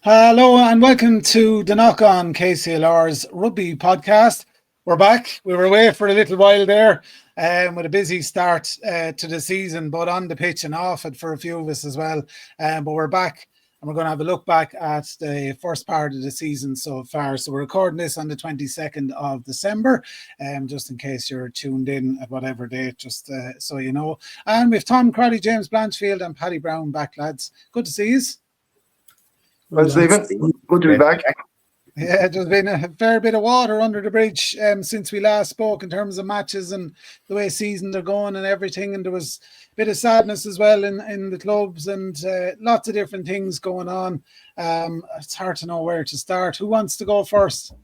Hello and welcome to the Knock on KCLR's Rugby podcast. We're back. We were away for a little while there with a busy start to the season, but on the pitch and off it for a few of us as well. But we're back and we're going to have a look back at the first part of the season so far. So we're recording this on the 22nd of December, just in case you're tuned in at whatever date, just so you know. And with Tom Crotty, James Blanchfield and Paddy Browne back, lads. Good to see you. Well, Stephen, good to be back. Yeah, there's been a fair bit of water under the bridge since we last spoke in terms of matches and the way seasons are going and everything. And there was a bit of sadness as well in the clubs and lots of different things going on. It's hard to know where to start. Who wants to go first?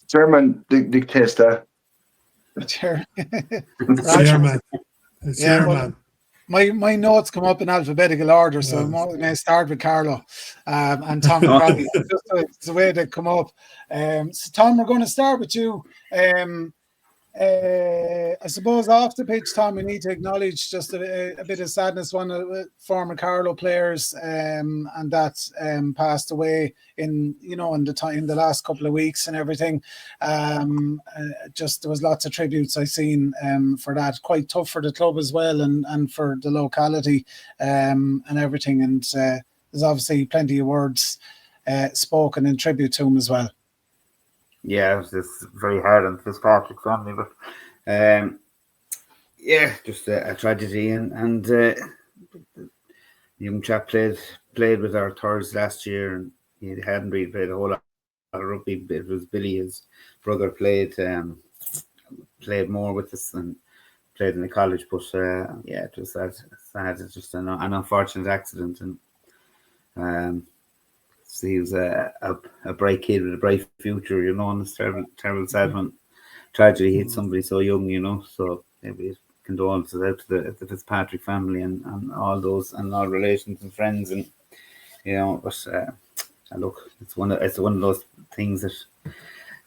Chairman dictates that. Chairman. Chairman. My notes come up in alphabetical order, so I'm going to start with Carlow and Tom Crotty. It's the way they come up. So Tom, we're going to start with you. I suppose off the pitch, Tom, we need to acknowledge just a bit of sadness. One of the former Carlow players, and that passed away in the last couple of weeks and everything. Just there was lots of tributes I seen for that. Quite tough for the club as well, and for the locality and everything. And there's obviously plenty of words spoken in tribute to him as well. Yeah, it was just very hard on the Fitzpatrick family, but just a tragedy. And the young chap played with our Thurs last year, and he hadn't really played a whole lot of rugby. It was Billy, his brother, played more with us and played in the college. But it was sad. It's just an unfortunate accident, and. He was a bright kid with a bright future, and it's terrible sad when tragedy hit somebody so young, so maybe condolences out to the Fitzpatrick family and all those and all relations and friends, and but look, it's one of those things that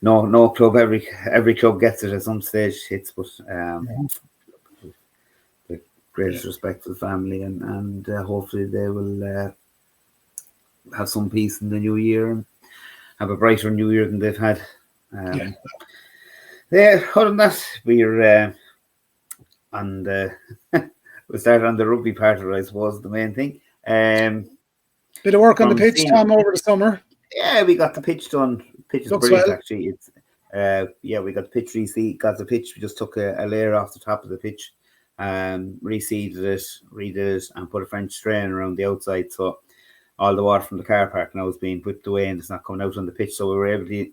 no club, every club gets it at some stage hits, but the greatest respect for the family and hopefully they will have some peace in the new year and have a brighter new year than they've had. Other than that, we're we started on the rugby part of it, I suppose, the main thing. Bit of work on the pitch, Tom, over the summer. Yeah, we got the pitch done. Pitch is brilliant, well. actually. It's we got the pitch got the pitch. We just took a layer off the top of the pitch, reseeded it, redid it, and put a French drain around the outside. So all the water from the car park now is being whipped away and it's not coming out on the pitch. So we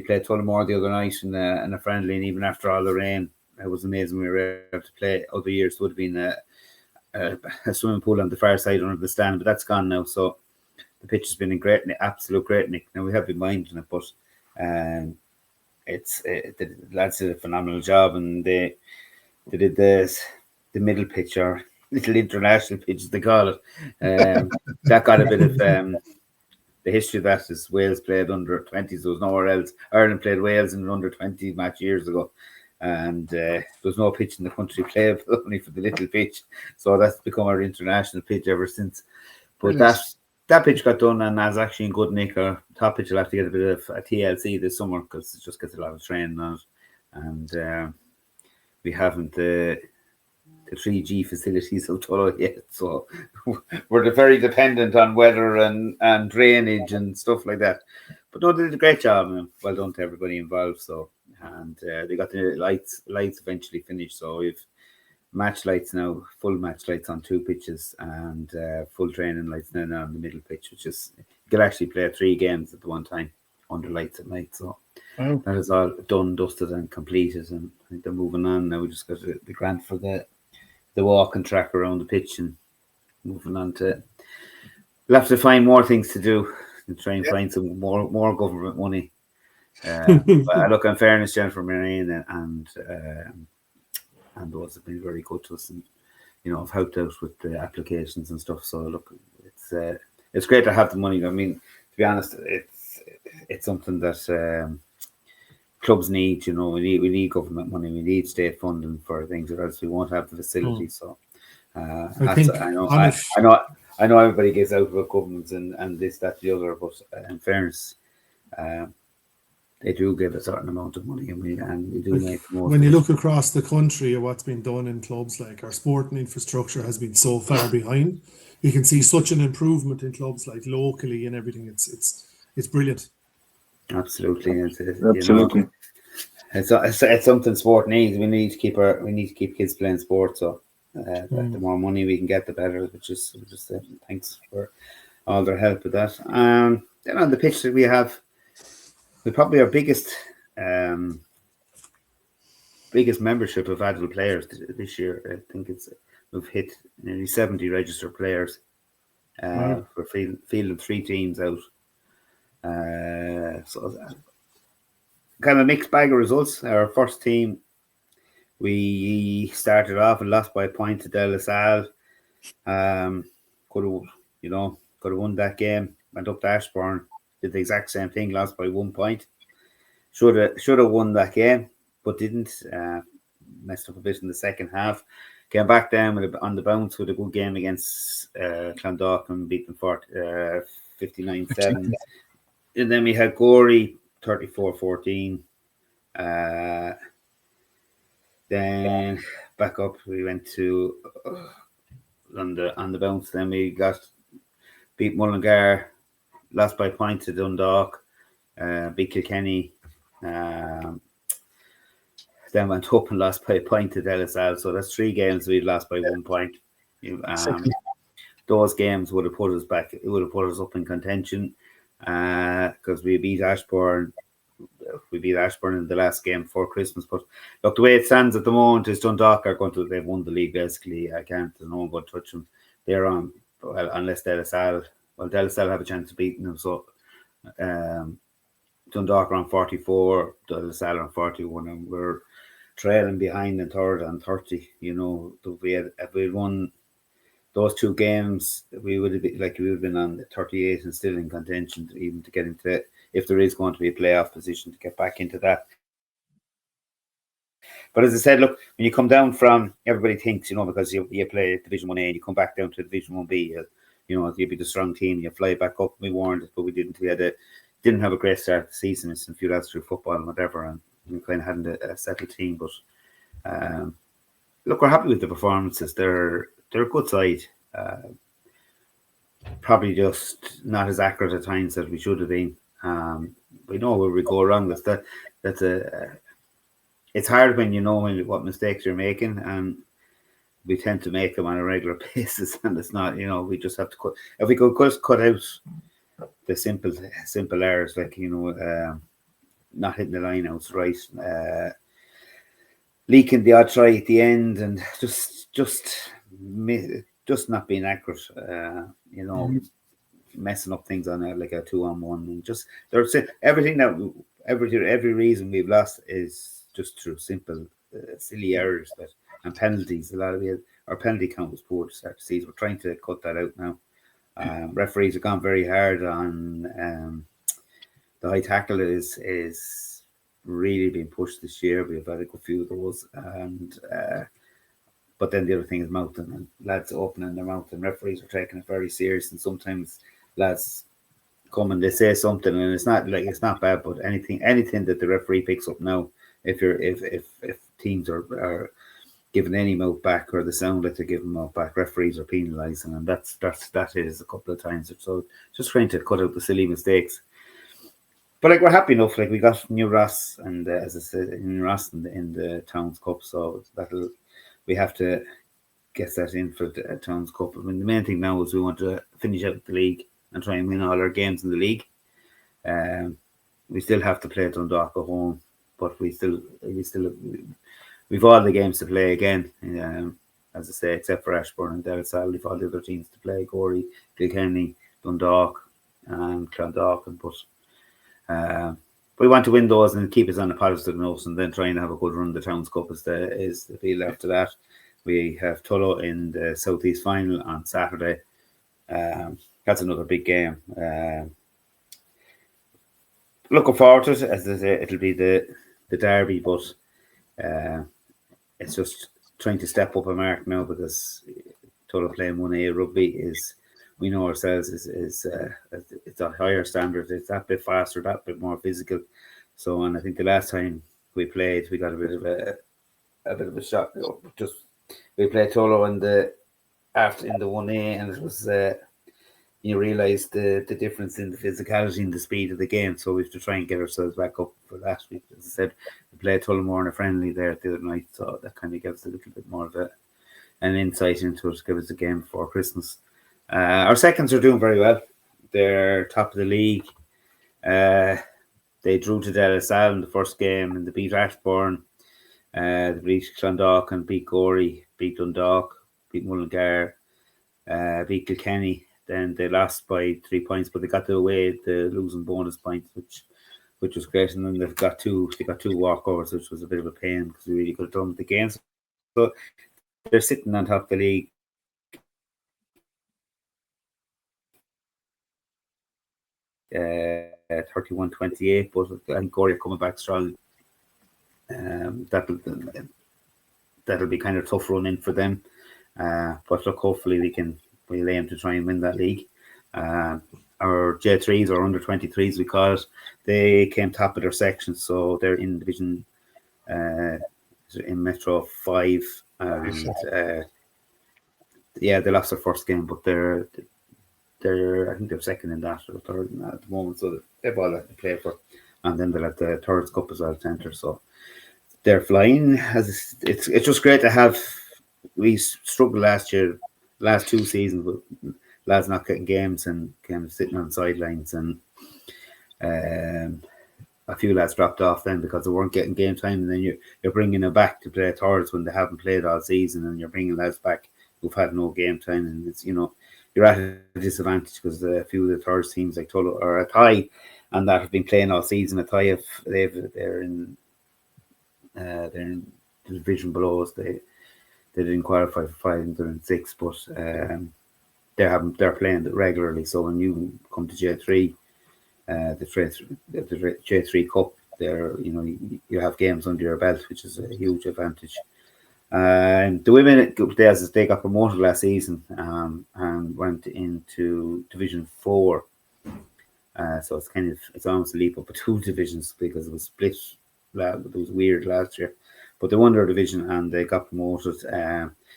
played Tullow the other night in a friendly, and even after all the rain, it was amazing. We were able to play. Other years it would have been a swimming pool on the far side under the stand, but that's gone now. So the pitch has been in absolute great nick. Now we have been minding it, but the lads did a phenomenal job, and they did the middle pitch, or little international pitch, as they call it. That got a bit of the history of that is Wales played under 20s. There was nowhere else. Ireland played Wales in an under 20 match years ago, and there was no pitch in the country played only for the little pitch. So that's become our international pitch ever since. But that pitch got done, and that's actually in good nick. Our top pitch will have to get a bit of a TLC this summer because it just gets a lot of training on it, and we haven't the 3G facilities of Tullow yet, so we're very dependent on weather and drainage and stuff like that. But no, they did a great job, and well done to everybody involved. So, and they got the lights eventually finished. So we've match lights now, full match lights on 2 pitches, and full training lights now on the middle pitch, which is you could actually play 3 games at the one time under lights at night. So that is all done, dusted, and completed, and I think they're moving on now. We just got the grant for the walking track around the pitch, and moving on to we'll have to find more things to do and try and find some more government money. But look, in fairness, Jennifer Marine and those have been very good to us, and have helped out with the applications and stuff. So look, it's great to have the money. I mean, to be honest, it's something that clubs need. We need government money. We need state funding for things, or else we won't have the facility. So I I know everybody gives out about governments and this, that, the other, but in fairness, they do give a certain amount of money, and we do make the most. When you look across the country at what's been done in clubs, like our sporting infrastructure has been so far behind, you can see such an improvement in clubs like locally and everything. It's brilliant. Absolutely, Absolutely. It's something sport needs. We need to keep kids playing sport. So the more money we can get, the better. Which is thanks for all their help with that. Then on the pitch that we have, we probably our biggest membership of adult players this year. I think we've hit nearly 70 registered players. For fielding 3 teams out. So kind of a mixed bag of results. Our first team, we started off and lost by a point to De La Salle. Could have won that game. Went up to Ashbourne, did the exact same thing, lost by 1 point. Should have won that game, but didn't. Messed up a bit in the second half. Came back down on the bounce with a good game against Clondalk and beat them 59-7. And then we had Gorey 34-14. Then back up, we went to on the bounce. Then we beat Mullingar, lost by a point to Dundalk, beat Kilkenny. Then went up and lost by a point to De La Salle. So that's 3 games we'd lost by 1 point. Those games would have put us back. It would have put us up in contention because we beat Ashbourne. We beat Ashbourne in the last game before Christmas. But look, the way it stands at the moment is Dundalk are they've won the league basically. There's no one going to touch them. They're on, well, unless De La Salle. Well, De La Salle have a chance of beating them. So Dundalk are on 44, De La Salle on 41, and we're trailing behind in third and 30. If we had won those 2 games, we would have been on 38 and still in contention even to get into it, if there is going to be a playoff position, to get back into that. But as I said, look, when you come down from, everybody thinks, because you play Division 1A and you come back down to Division 1B, you'll be the strong team, you fly back up. We warned it, but we didn't. We didn't have a great start to the season. It's a few lads through football and whatever, and we kind of hadn't a settled team. But look, we're happy with the performances. They're a good side. Probably just not as accurate at times as we should have been. We know where we go wrong. It's hard when you know what mistakes you're making, and we tend to make them on a regular basis. And it's not, we just have to cut. If we could just cut out the simple errors, like not hitting the line outs right, leaking the odd try at the end, and just not being accurate, messing up things on like a 2-on-1, and just there's every reason we've lost is just through simple silly errors and penalties. A lot of our penalty count was poor to start the season. We're trying to cut that out now. Referees have gone very hard on the high tackle is really being pushed this year. We've had a good few of those, and but then the other thing is mouthing, and lads opening their mouth, and referees are taking it very serious. And sometimes lads come and they say something, and it's not bad, but anything that the referee picks up now, if teams are giving any mouth back, or the sound that they're giving mouth back, referees are penalising, and that is a couple of times. So just trying to cut out the silly mistakes. But we're happy enough. We got New Ross, and as I said, New Ross in the Towns Cup, so we have to get that in for the Towns Cup. I mean, the main thing now is we want to finish out the league and try and win all our games in the league. We still have to play Dundalk at home, but we've all the games to play again. As I say, except for Ashbourne and De La Salle, we've all the other teams to play: Gorey, Kilkenny, Dundalk, and Clondalk. But we want to win those and keep us on a positive note, and then try and have a good run. The Towns Cup is the field after that. We have Tullow in the Southeast final on Saturday. That's another big game. Looking forward to it. As I say, it'll be the derby, but it's just trying to step up a mark now, because Tullow playing 1A rugby is we know ourselves is it's a higher standard. It's that bit faster, that bit more physical. So, and I think the last time we played, we got a bit of a shock. Just we played Tullow in the 1A, and it was you realise the difference in the physicality and the speed of the game. So we have to try and get ourselves back up for that. As I said, we played Tullamore in a friendly there the other night, so that kind of gives us a little bit more of an insight into it. Give us a game before Christmas. Our seconds are doing very well. They're top of the league. They drew to Dannah in the first game, and they beat Ashbourne. They beat Clondalk and beat Gorey, beat Dundalk, beat Mullingar, beat Kilkenny. Then they lost by 3 points, but they got the losing bonus points, which was great. And then they got two walkovers, which was a bit of a pain because we really could have done the games. So they're sitting on top of the league. 31-28, but I think Gorey are coming back strong. That'll be kind of tough run in for them. But look, hopefully we'll aim to try and win that league. Our J3s or under 23s, we call it, they came top of their section, so they're in Division in Metro 5. And they lost their first game, but they're I think they're second in that or third in that at the moment, so they've all that to play for. And then they'll have the Thirds Cup as well to enter, so they're flying. It's just great to have. We struggled last 2 seasons with lads not getting games and kind of sitting on sidelines, and a few lads dropped off then because they weren't getting game time, and then you're bringing them back to play Thirds when they haven't played all season, and you're bringing lads back who've had no game time, and it's you're at a disadvantage because a few of the Thirds teams like Tullow or Athy and that have been playing all season. Athy they're in the division below us. They didn't qualify for 5 and they're in 6, but they're playing regularly. So when you come to J3, the J3 Cup, there you have games under your belt, which is a huge advantage. The women, they got promoted last season and went into Division 4. So it's almost a leap up of 2 divisions because it was split. It was weird last year, but they won their division and they got promoted.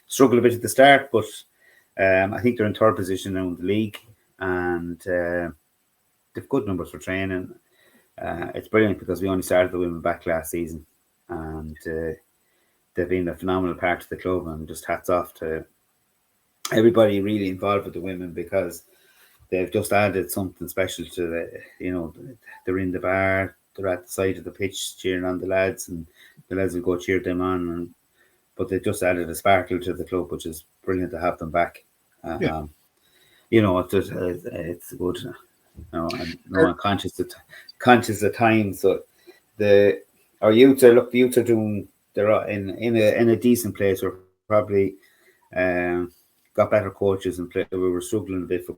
Struggled a bit at the start, but I think they're in 3rd position now in the league, and they've good numbers for training. It's brilliant because we only started the women back last season, and they've been a phenomenal part of the club, and just hats off to everybody really involved with the women because they've just added something special to they're in the bar, they're at the side of the pitch cheering on the lads, and the lads will go cheer them on, but they just added a sparkle to the club, which is brilliant to have them back. It's good. I'm conscious of time, so our youths are doing. They're in a decent place. We're probably got better coaches and play. We were struggling a bit for.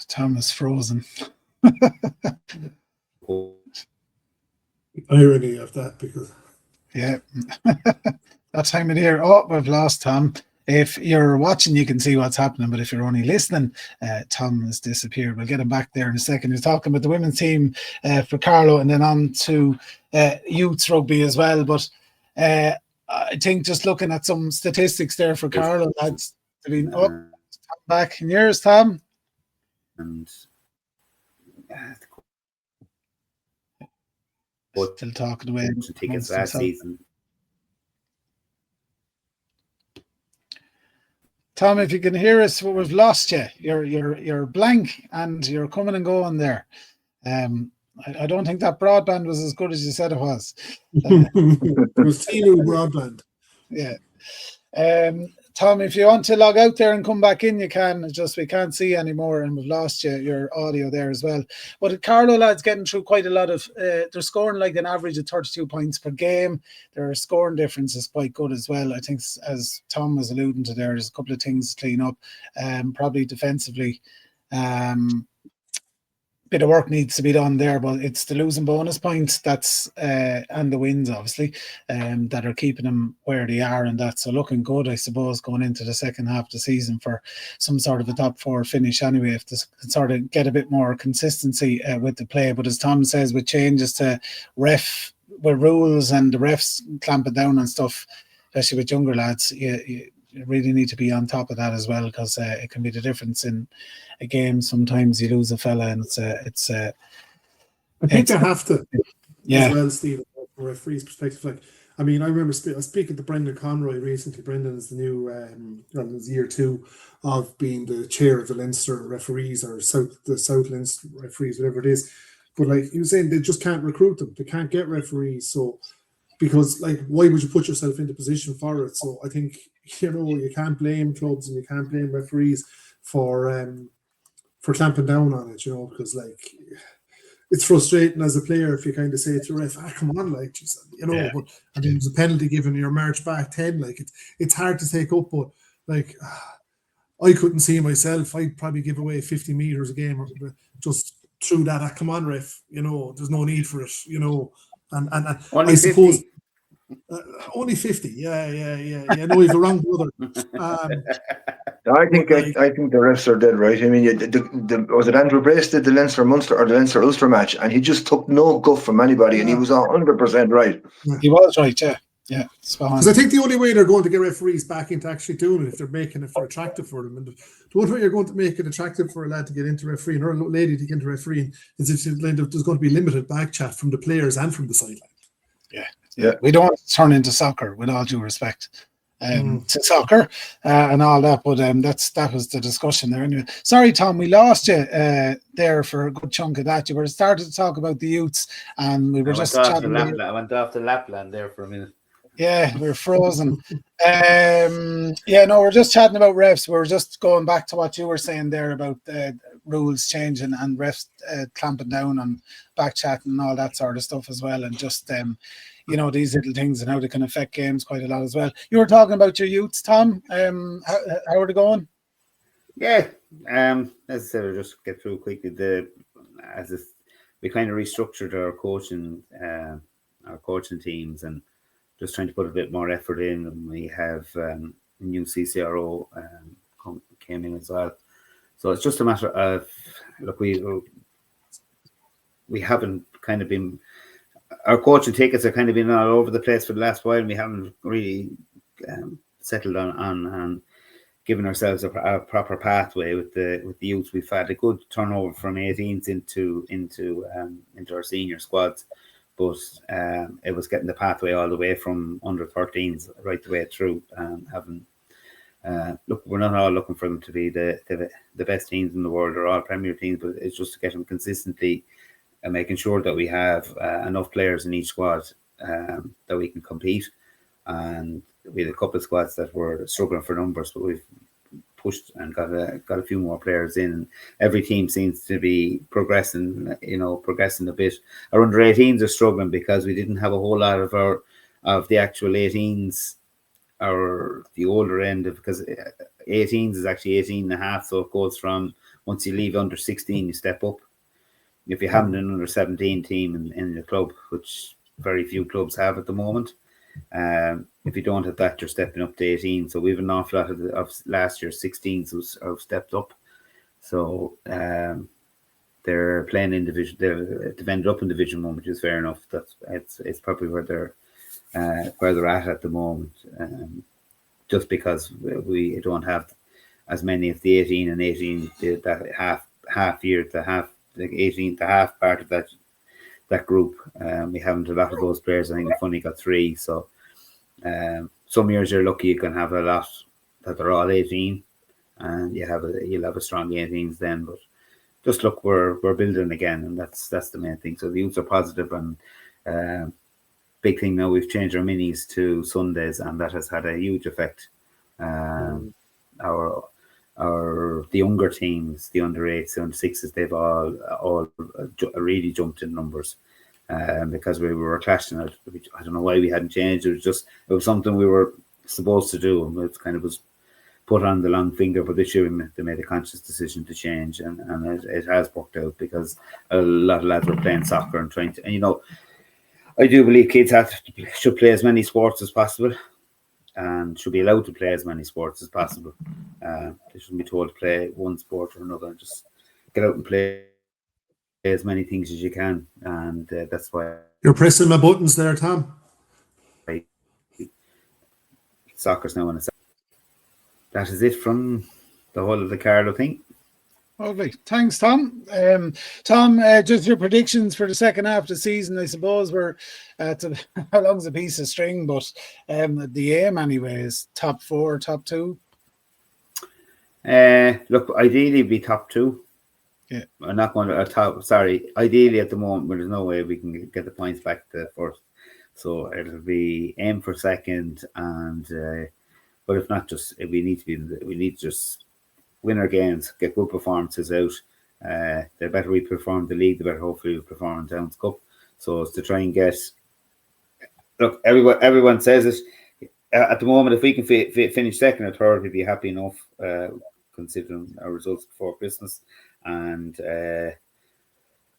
Tom is frozen. Irony of that, because that time of year. Oh, we've lost Tom. If you're watching, you can see what's happening, but if you're only listening, Tom has disappeared. We'll get him back there in a second. He's talking about the women's team for Carlow, and then on to youth rugby as well. But I think just looking at some statistics there for Carlow, lads, Tom back in years, Tom. And still talking away. Tickets last season. Tom, if you can hear us, we've lost you. You're blank and you're coming and going there. I don't think that broadband was as good as you said it was. It was Tino broadband. Yeah. Tom, if you want to log out there and come back in, you can. It's just we can't see anymore, and we've lost your audio there as well. But Carlow lads getting through quite a lot of. They're scoring like an average of 32 points per game. Their scoring difference is quite good as well. I think, as Tom was alluding to, there's a couple of things to clean up. Probably defensively, bit of work needs to be done there, but it's the losing bonus points that's and the wins obviously that are keeping them where they are, and that's looking good, I suppose, going into the second half of the season for some sort of a top 4 finish anyway, if this can sort of get a bit more consistency with the play. But as Tom says, with changes to with rules and the refs clamping down on stuff, especially with younger lads, you really need to be on top of that as well, because it can be the difference in a game. Sometimes you lose a fella, and it's I think they have to, as well, Steve, from a referee's perspective. Like, I mean, I remember speaking to Brendan Conroy recently. Brendan is the new, it's year 2 of being the chair of the Leinster referees, or the South Leinster referees, whatever it is. But like he was saying, they just can't recruit them. They can't get referees. So, because like, why would you put yourself into position for it? So I think, you can't blame clubs and you can't blame referees for clamping down on it, because like, it's frustrating as a player if you kind of say to your ref, come on, like, but and then there's a penalty given, you're marched back 10, like, it's hard to take up, but like, I couldn't see myself. I'd probably give away 50 meters a game just through that. Come on, ref, there's no need for it, and Only I suppose 50. Only 50. Yeah. No, he's a wrong brother. I think the refs are dead right. I mean, was it Andrew Brace did the Leinster Munster or the Leinster Ulster match, and he just took no guff from anybody, and he was 100% right. He was right, yeah. Because I think the only way they're going to get referees back into actually doing it, if they're making it for attractive for them, and the only way you're going to make it attractive for a lad to get into refereeing or a lady to get into refereeing is if there's going to be limited back chat from the players and from the sideline. Yeah. We don't want to turn into soccer, with all due respect to soccer and all that, but that was the discussion there anyway. Sorry, Tom, we lost you there for a good chunk of that. You were starting to talk about the youths, and we were just chatting. I went off to Lapland there for a minute. Yeah, we're frozen. We're just chatting about refs. We're just going back to what you were saying there about rules changing and refs clamping down on back chatting and all that sort of stuff as well, and just these little things and how they can affect games quite a lot as well. You were talking about your youths, Tom. How are they going? Yeah, as I said, I'll just get through quickly. We kind of restructured our coaching teams, and just trying to put a bit more effort in. And we have a new CCRO came in as well. So it's just a matter of, look, we haven't kind of been, our coaching tickets have kind of been all over the place for the last while, and we haven't really settled on giving ourselves a proper pathway with the youth. We've had a good turnover from 18s into our senior squads, but it was getting the pathway all the way from under 13s right the way through. Look, we're not all looking for them to be the best teams in the world or all Premier teams, but it's just to get them consistently and making sure that we have enough players in each squad that we can compete. And we had a couple of squads that were struggling for numbers, but we've pushed and got a few more players in. Every team seems to be progressing a bit. Our under 18s are struggling because we didn't have a whole lot of the actual 18s or the older end, because 18s is actually 18 and a half. So it goes from, once you leave under 16, you step up. If you haven't an under 17 team in the club, which very few clubs have at the moment, if you don't have that, you're stepping up to 18. So we have an awful lot of last year's 16s who have stepped up. So they're playing in division. They've ended up in Division 1, which is fair enough. It's probably where they're at the moment. Just because we don't have as many of the 18 and 18 that half year to half. The 18th, the half part of that group. We haven't a lot of those players. I think we've only got 3. So some years you're lucky you can have a lot that are all 18, and you'll have a strong 18s then. But just look, we're building again, and that's the main thing. So the youths are positive, and big thing now, we've changed our minis to Sundays, and that has had a huge effect. The younger teams, the under 8s, the under 6s, they've all really jumped in numbers because we were clashing it. I don't know why we hadn't changed. It was something we were supposed to do, and it kind of was put on the long finger, but this year they made a conscious decision to change, and it has worked out because a lot of lads were playing soccer and trying to, and you know, I do believe kids should play as many sports as possible and should be allowed to play as many sports as possible. They shouldn't be told to play one sport or another. Just get out and play as many things as you can, and that's why you're pressing my buttons there, Tom. Soccer's now on its. That is it from the whole of the Carlow thing. Lovely. Thanks, Tom. Tom, just your predictions for the second half of the season. I suppose we're how long's a piece of string, but the aim anyway is top 4, top 2. Look, ideally be top 2. Yeah, I'm not going to top. Sorry, ideally at the moment, but there's no way we can get the points back to first. So it'll be aim for second, and but if not, we need to just win our games, get good performances out. The better we perform the league, the better hopefully we perform in Towns Cup. So it's to try and get. Look, everyone says it. At the moment, if we can finish second or third, we'd be happy enough, considering our results before Christmas. And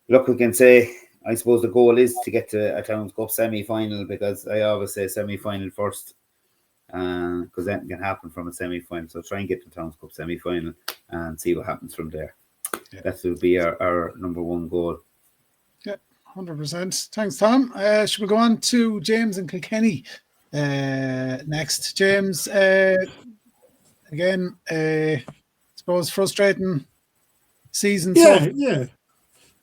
look, we can say, I suppose the goal is to get to a Towns Cup semi-final, because I always say semi-final first, because that can happen from a semi-final. So try and get to Towns Cup semi-final and see what happens from there. Yeah. That will be our number one goal. Yeah, 100%. Thanks, Tom. Should we go on to James and Kilkenny next? James, again, I suppose frustrating season. Yeah.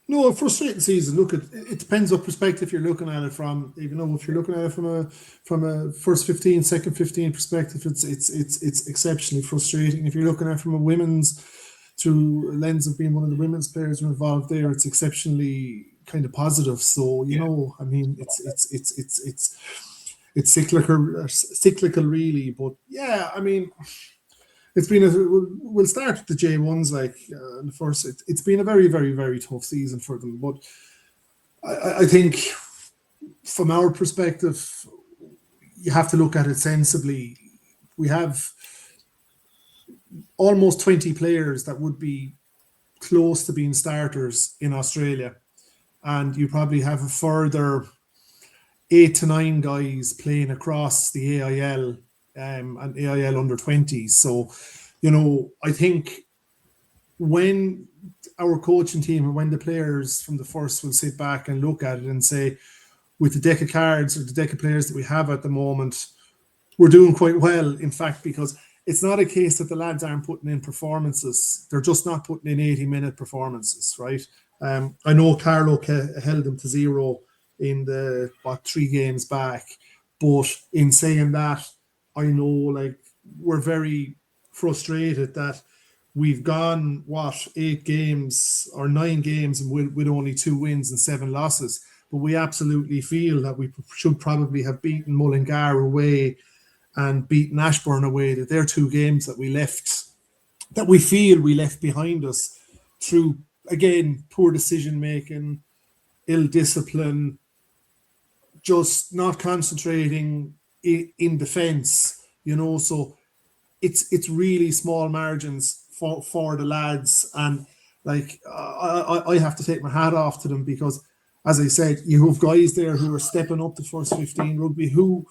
No, a frustrating season. Look, it depends what perspective you're looking at it from. Even though if you're looking at it from a first 15, second 15 perspective, it's exceptionally frustrating. If you're looking at it from a women's, through a lens of being one of the women's players who are involved there, it's exceptionally kind of positive. So you know, I mean, it's cyclical really. But yeah, I mean, it's been we'll start with the J1s, like the first. It's been a very, very, very tough season for them. But I think from our perspective, you have to look at it sensibly. We have almost 20 players that would be close to being starters in Australia, and you probably have a further 8 to 9 guys playing across the AIL. And AIL under 20s. So, you know, I think when our coaching team and when the players from the first will sit back and look at it and say, with the deck of cards or the deck of players that we have at the moment, we're doing quite well. In fact, because it's not a case that the lads aren't putting in performances. They're just not putting in 80-minute performances, right? I know Carlow held them to 0 in the 3 games back. But in saying that, I know, like, we're very frustrated that we've gone 8 games or 9 games and with only 2 wins and 7 losses. But we absolutely feel that we should probably have beaten Mullingar away and beaten Ashbourne away. That they're 2 games that we feel we left behind us through, again, poor decision making, ill discipline, just not concentrating in defence, you know. So it's really small margins for the lads, and like I have to take my hat off to them, because as I said, you have guys there who are stepping up to first 15 rugby who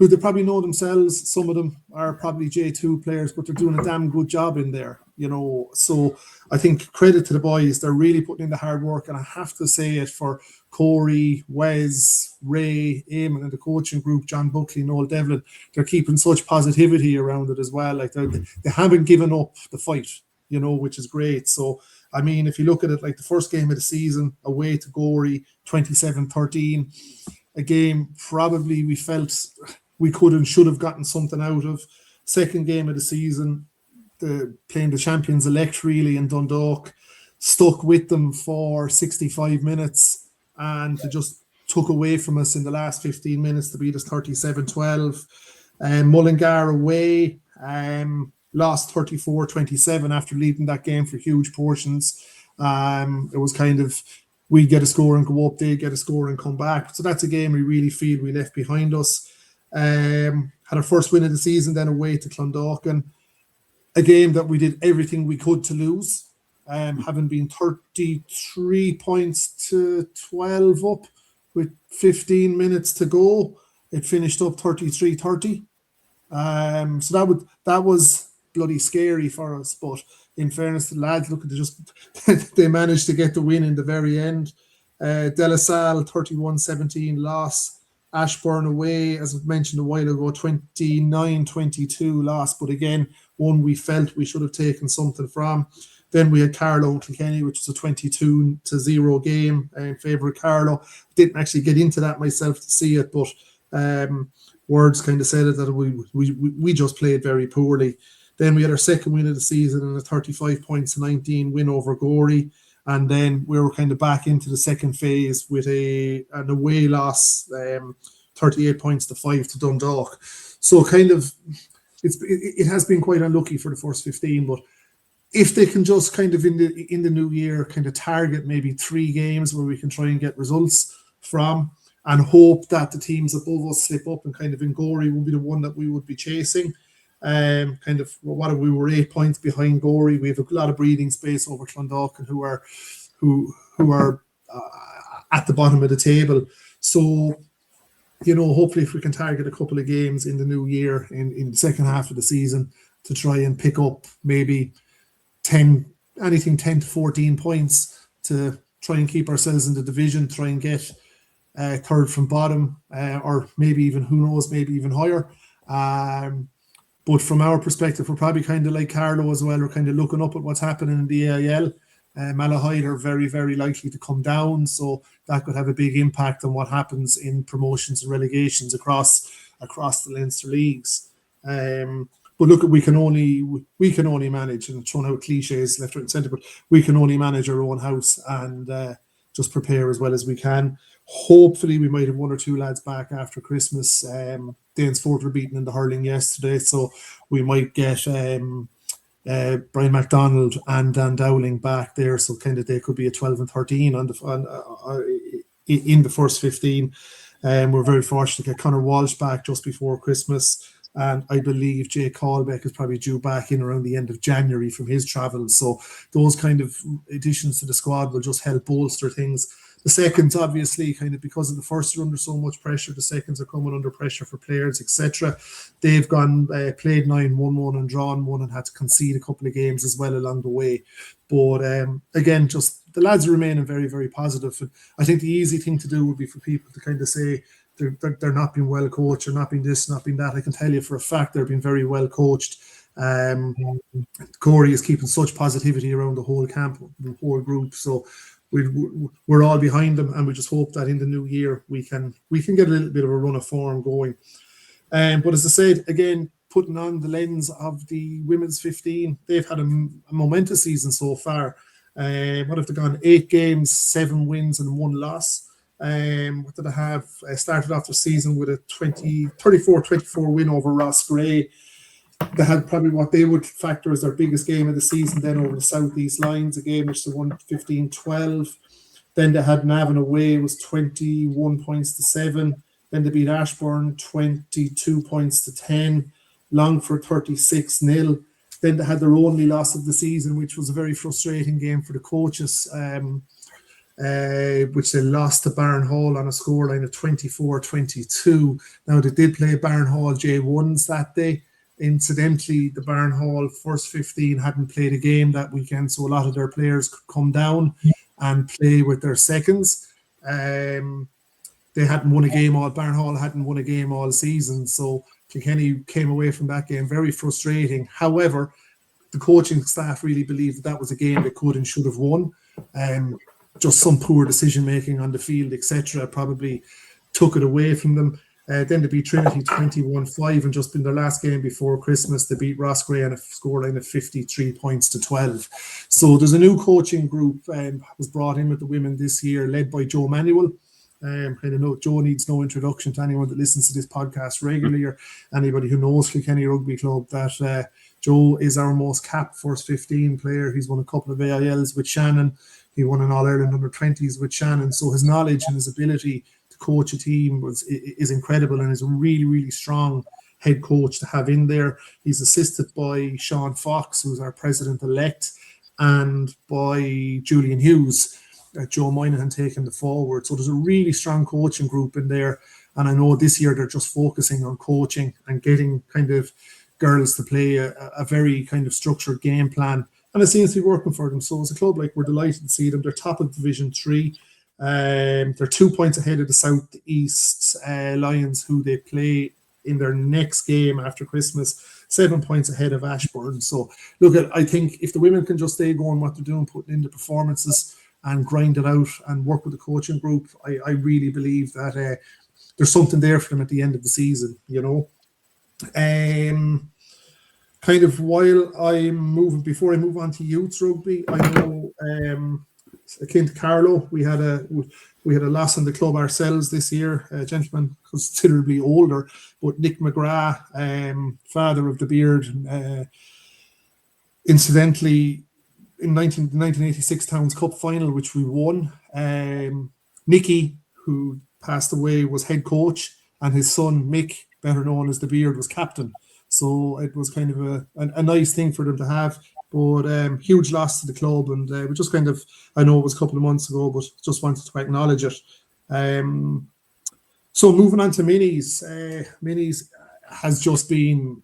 they probably know themselves. Some of them are probably J2 players, but they're doing a damn good job in there, you know. So I think credit to the boys, they're really putting in the hard work, and I have to say it for Corey, Wes, Ray, Eamon, and the coaching group, John Buckley, Noel Devlin. They're keeping such positivity around it as well. Like they haven't given up the fight, you know, which is great. So I mean, if you look at it, like the first game of the season away to Gorey, 27-13, a game probably we felt we could and should have gotten something out of. Second game of the season, playing the champions elect really in Dundalk, stuck with them for 65 minutes. And they just took away from us in the last 15 minutes to beat us 37-12. Mullingar away, lost 34-27 after leading that game for huge portions. It was kind of, we get a score and go up, they get a score and come back. So that's a game we really feel we left behind us. Had our first win of the season, then away to Clondalkin. a game that we did everything we could to lose, having been 33 points to 12 up with 15 minutes to go. It finished up 33-30. So that was bloody scary for us. But in fairness to the lads, look, they managed to get the win in the very end. De La Salle 31-17 loss. Ashbourne away, as I mentioned a while ago, 29-22 loss. But again, one we felt we should have taken something from. Then we had Carlow and Kilkenny, which was a 22-0 game in favour of Carlow. Didn't actually get into that myself to see it, but words kind of said it that we just played very poorly. Then we had our second win of the season and a 35 points to 19 win over Gorey. And then we were kind of back into the second phase with an away loss, 38 points to 5 to Dundalk. So kind of it has been quite unlucky for the first 15, but if they can just kind of in the new year kind of target maybe 3 games where we can try and get results from, and hope that the teams above us slip up, and kind of in Gorey will be the one that we would be chasing. Kind of what we were 8 points behind Gorey. We have a lot of breathing space over Clondalkin, who are at the bottom of the table. So, hopefully if we can target a couple of games in the new year in the second half of the season to try and pick up maybe 10 to 14 points to try and keep ourselves in the division, try and get third from bottom, or maybe even, who knows, maybe even higher. But from our perspective, we're probably kind of like Carlow as well. We're kind of looking up at what's happening in the AIL. Malahide are very, very likely to come down, so that could have a big impact on what happens in promotions and relegations across the Leinster leagues. But look, we can only manage, and throwing out cliches left, right, and centre, but we can only manage our own house and just prepare as well as we can. Hopefully, we might have 1 or 2 lads back after Christmas. Danesfort were beaten in the hurling yesterday, so we might get Brian MacDonald and Dan Dowling back there. So kind of they could be a 12 and 13 in the first 15. We're very fortunate to get Conor Walsh back just before Christmas. And I believe Jay Callbeck is probably due back in around the end of January from his travels. So those kind of additions to the squad will just help bolster things. The seconds, obviously, kind of because of the firsts are under so much pressure, the seconds are coming under pressure for players, etc. They've gone, played 9, 1-1 and drawn 1 and had to concede a couple of games as well along the way. But again, just the lads are remaining very, very positive. And I think the easy thing to do would be for people to kind of say, they're not being well coached, or not being this, not being that. I can tell you for a fact they're being very well coached. Corey is keeping such positivity around the whole camp, the whole group. So we're all behind them, and we just hope that in the new year we can get a little bit of a run of form going. But as I said, again, putting on the lens of the women's 15, they've had a momentous season so far. What have they gone? 8 games, 7 wins and 1 loss. What did I have? I started off the season with a 34-24 win over Ross Gray. They had probably what they would factor as their biggest game of the season then over the South East Lions, a game which they won 15-12. Then they had Navan away, it was 21 points to 7. Then they beat Ashbourne 22 points to 10. Longford 36-0. Then they had their only loss of the season, which was a very frustrating game for the coaches, which they lost to Byrne Hall on a scoreline of 24-22. Now, they did play Byrne Hall J1s that day. Incidentally, the Byrne Hall first 15 hadn't played a game that weekend, so a lot of their players could come down and play with their seconds. They hadn't won a game all, Byrne Hall hadn't won a game all season, so Kilkenny came away from that game very frustrating. However, the coaching staff really believed that was a game they could and should have won. Just some poor decision making on the field, etc., probably took it away from them. Then they beat Trinity 21-5, and just in their last game before Christmas, they beat Ross Gray on a scoreline of 53 points to 12. So there's a new coaching group was brought in with the women this year, led by Joe Manuel. Kind of know Joe needs no introduction to anyone that listens to this podcast regularly, or anybody who knows Kilkenny Rugby Club, that Joe is our most capped first 15 player. He's won a couple of AILs with Shannon. He won an All-Ireland under-20s with Shannon. So his knowledge and his ability to coach a team is incredible, and is a really, really strong head coach to have in there. He's assisted by Sean Fox, who's our president-elect, and by Julian Hughes. Joe Moynihan taking the forward. So there's a really strong coaching group in there. And I know this year they're just focusing on coaching and getting kind of girls to play a very kind of structured game plan. And it seems to be working for them. So as a club, like, we're delighted to see them. They're top of Division 3. They're 2 points ahead of the South East Lions, who they play in their next game after Christmas, 7 points ahead of Ashbourne. So look, I think if the women can just stay going what they're doing, putting in the performances and grind it out and work with the coaching group, I really believe that there's something there for them at the end of the season, you know. Kind of while I'm moving, before I move on to youth rugby, I know akin to Carlow, we had a loss in the club ourselves this year. A gentleman considerably older, but Nick McGrath, father of the Beard, incidentally, in 1986 Towns Cup final, which we won, Nicky, who passed away, was head coach, and his son Mick, better known as the Beard, was captain. So it was kind of a nice thing for them to have. But huge loss to the club, and we just kind of, I know it was a couple of months ago, but just wanted to acknowledge it. So moving on to minis. Minis has just been,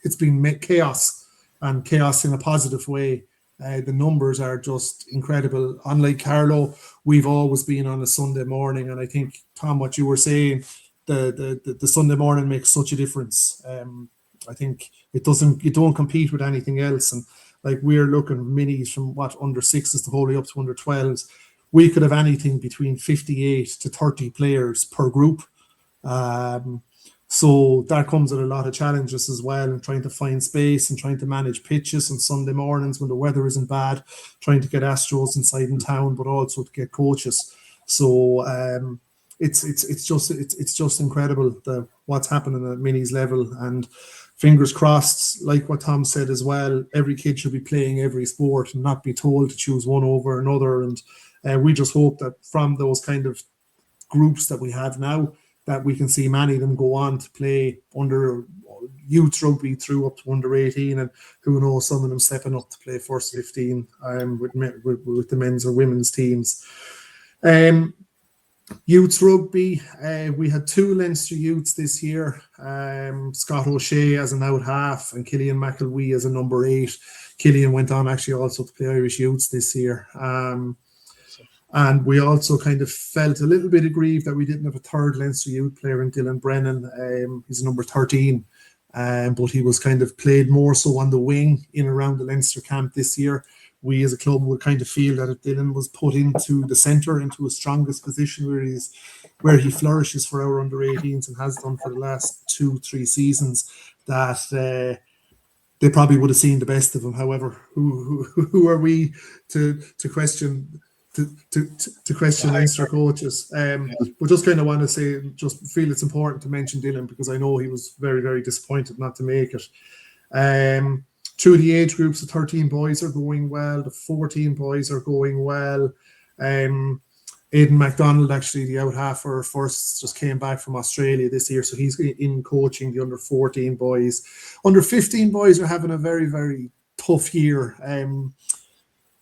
it's been chaos, and chaos in a positive way. The numbers are just incredible. Unlike Carlow, we've always been on a Sunday morning, and I think, Tom, what you were saying, the Sunday morning makes such a difference. I think you don't compete with anything else, and like, we're looking minis from under 6s the whole way up to under 12s. We could have anything between 58 to 30 players per group. So that comes with a lot of challenges as well, and trying to find space and trying to manage pitches on Sunday mornings when the weather isn't bad, trying to get Astros inside in town, but also to get coaches. So it's just incredible what's happening at minis level, and fingers crossed, like what Tom said as well, every kid should be playing every sport and not be told to choose one over another. And we just hope that from those kind of groups that we have now, that we can see many of them go on to play under youth rugby through up to under 18, and who knows, some of them stepping up to play first 15 with the men's or women's teams. Youth rugby, we had 2 Leinster youths this year, Scott O'Shea as an out half and Killian McElwee as a number 8. Killian went on actually also to play Irish youths this year. And we also kind of felt a little bit aggrieved that we didn't have a third Leinster youth player in Dylan Brennan. He's number 13, but he was kind of played more so on the wing in around the Leinster camp this year. We as a club would kind of feel that if Dylan was put into the centre, into his strongest position where he flourishes for our under 18s and has done for the last 2-3 seasons, that they probably would have seen the best of him. However, who are we to question to question Leinster coaches? But just kind of want to say, just feel it's important to mention Dylan, because I know he was very, very disappointed not to make it. Through the age groups, the 13 boys are going well, the 14 boys are going well. Aidan MacDonald, actually, the out half for first, just came back from Australia this year, so he's in coaching the under 14 boys. Under 15 boys are having a very, very tough year.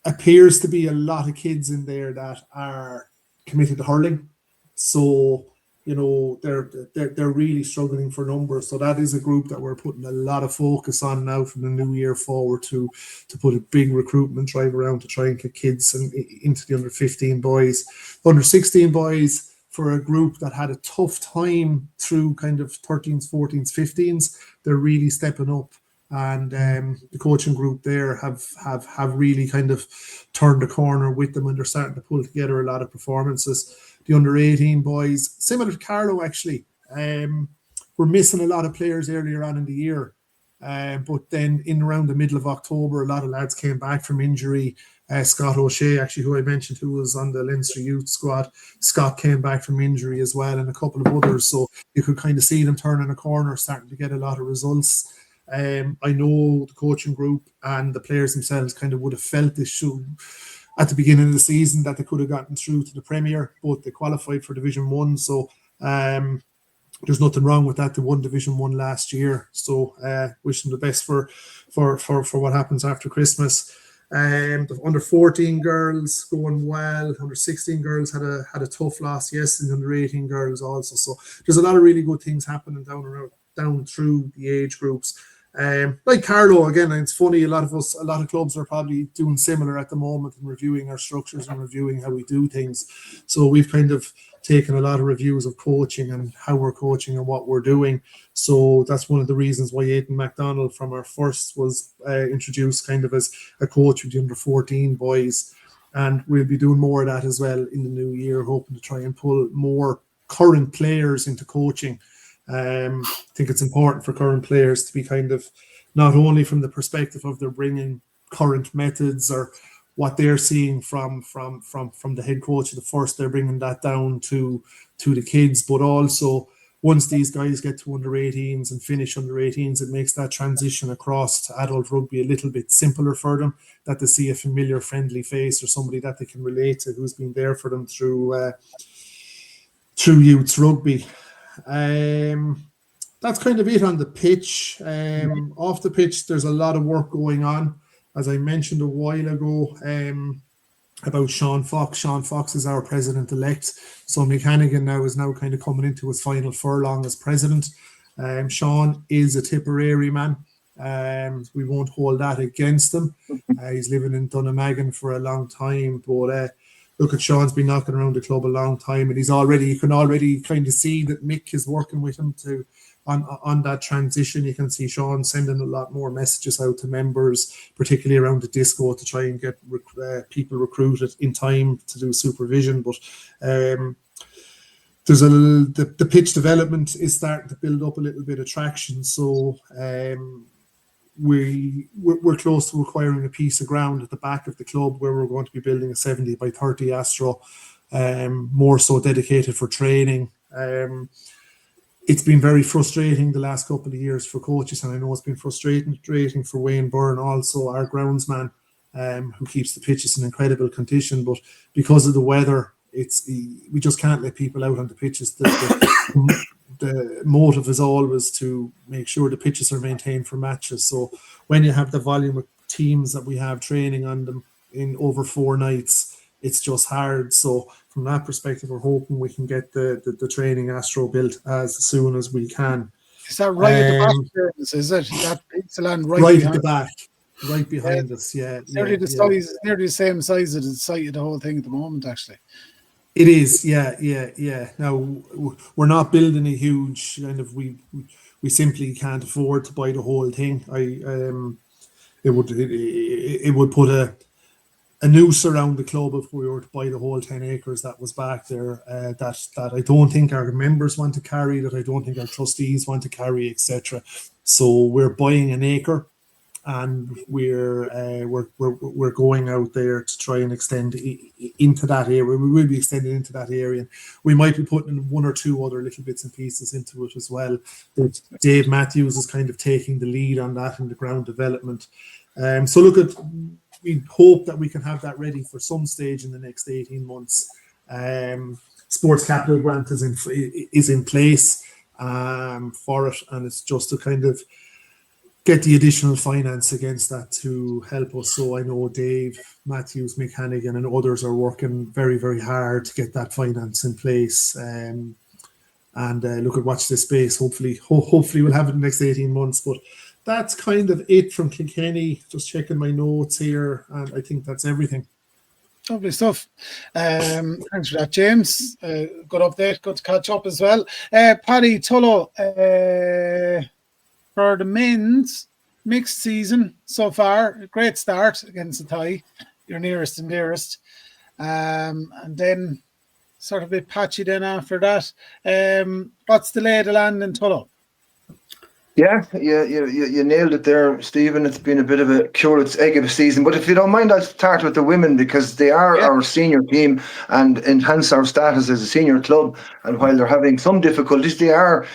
Appears to be a lot of kids in there that are committed to hurling, so you know they're really struggling for numbers. So that is a group that we're putting a lot of focus on now from the new year forward, to put a big recruitment drive around to try and get kids into the under 15 boys. Under 16 boys, for a group that had a tough time through kind of 13s, 14s, 15s, they're really stepping up. And the coaching group there have really kind of turned the corner with them, and they're starting to pull together a lot of performances. The under 18 boys, similar to Carlow actually, we're missing a lot of players earlier on in the year, but then in around the middle of October, a lot of lads came back from injury. Scott O'Shea, actually, who I mentioned, who was on the Leinster youth squad, Scott came back from injury as well, and a couple of others. So you could kind of see them turning a corner, starting to get a lot of results. I know the coaching group and the players themselves kind of would have felt this at the beginning of the season, that they could have gotten through to the Premier, but they qualified for Division 1. So there's nothing wrong with that. They won Division 1 last year, so wish them the best for what happens after Christmas. The under 14 girls going well. Under 16 girls had a tough loss yesterday. Under 18 girls also. So there's a lot of really good things happening down through the age groups. Like Carlow, again, it's funny, a lot of clubs are probably doing similar at the moment and reviewing our structures and reviewing how we do things. So we've kind of taken a lot of reviews of coaching and how we're coaching and what we're doing. So that's one of the reasons why Aidan MacDonald from our first was introduced kind of as a coach with the under 14 boys. And we'll be doing more of that as well in the new year, hoping to try and pull more current players into coaching. I think it's important for current players to be kind of not only from the perspective of they're bringing current methods or what they're seeing from the head coach of the first, they're bringing that down to the kids, but also once these guys get to under 18s and finish under 18s, it makes that transition across to adult rugby a little bit simpler for them, that they see a familiar, friendly face or somebody that they can relate to who's been there for them through youth rugby. That's kind of it on the pitch. Off the pitch, there's a lot of work going on. As I mentioned a while ago, about Sean Fox. Sean Fox is our president-elect. So Mick Hannigan is now kind of coming into his final furlong as president. Sean is a Tipperary man. We won't hold that against him. He's living in Dunnamaggin for a long time, but look at Sean's been knocking around the club a long time, and you can already kind of see that Mick is working with him on that transition. You can see Sean sending a lot more messages out to members, particularly around the disco, to try and get people recruited in time to do supervision. But there's the pitch development is starting to build up a little bit of traction. So we're close to acquiring a piece of ground at the back of the club where we're going to be building a 70 by 30 Astro, more so dedicated for training. It's been very frustrating the last couple of years for coaches, and I know it's been frustrating for Wayne Byrne, also our groundsman, who keeps the pitches in incredible condition. But because of the weather, we just can't let people out on the pitches. The motive is always to make sure the pitches are maintained for matches. So when you have the volume of teams that we have training on them in over 4 nights, it's just hard. So from that perspective, we're hoping we can get the training Astro built as soon as we can. Is that right at the back? Is it that pizza land right at the back, right behind us? Yeah, it's nearly the same size as the site of the whole thing at the moment, actually. It is, yeah. Now we're not building a huge kind of. We simply can't afford to buy the whole thing. It would put a noose around the club if we were to buy the whole 10 acres that was back there. That I don't think our members want to carry. That I don't think our trustees want to carry, etc. So we're buying an acre. And we're going out there to try and extend into that area. We will be extending into that area. And we might be putting 1 or 2 other little bits and pieces into it as well. But Dave Matthews is kind of taking the lead on that in the ground development. So we hope that we can have that ready for some stage in the next 18 months. Sports Capital Grant is in place for it, and it's just to kind of get the additional finance against that to help us. So I know Dave Matthews, Mick Hannigan and others are working very, very hard to get that finance in place. Watch this space. Hopefully we'll have it in the next 18 months. But that's kind of it from Kilkenny. Just checking my notes here, and I think that's everything. Lovely stuff. Thanks for that, James. Good update. Good to catch up as well. Paddy, Tullow, for the men's mixed season so far, a great start against the tie, your nearest and dearest. And then sort of a bit patchy then after that. What's the lay of the land in Tullow? Yeah, you nailed it there, Stephen. It's been a bit of a curate's egg of a season. But if you don't mind, I'll start with the women because they are our senior team and enhance our status as a senior club. And while they're having some difficulties, they are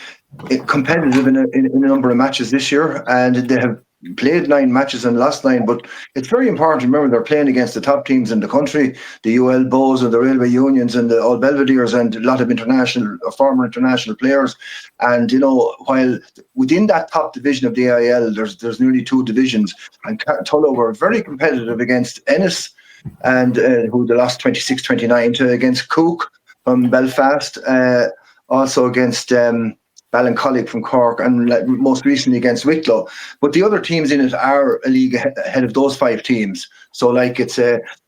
competitive in a number of matches this year, and they have played 9 matches and lost 9, but it's very important to remember they're playing against the top teams in the country, the UL Bows and the Railway Unions and the All Belvederes and a lot of former international players. And, while within that top division of the AIL, there's nearly 2 divisions, and Tullow were very competitive against Ennis, and who they lost 26-29 against Cook from Belfast, also against Ballincollig from Cork, and most recently against Wicklow. But the other teams in it are a league ahead of those 5 teams. So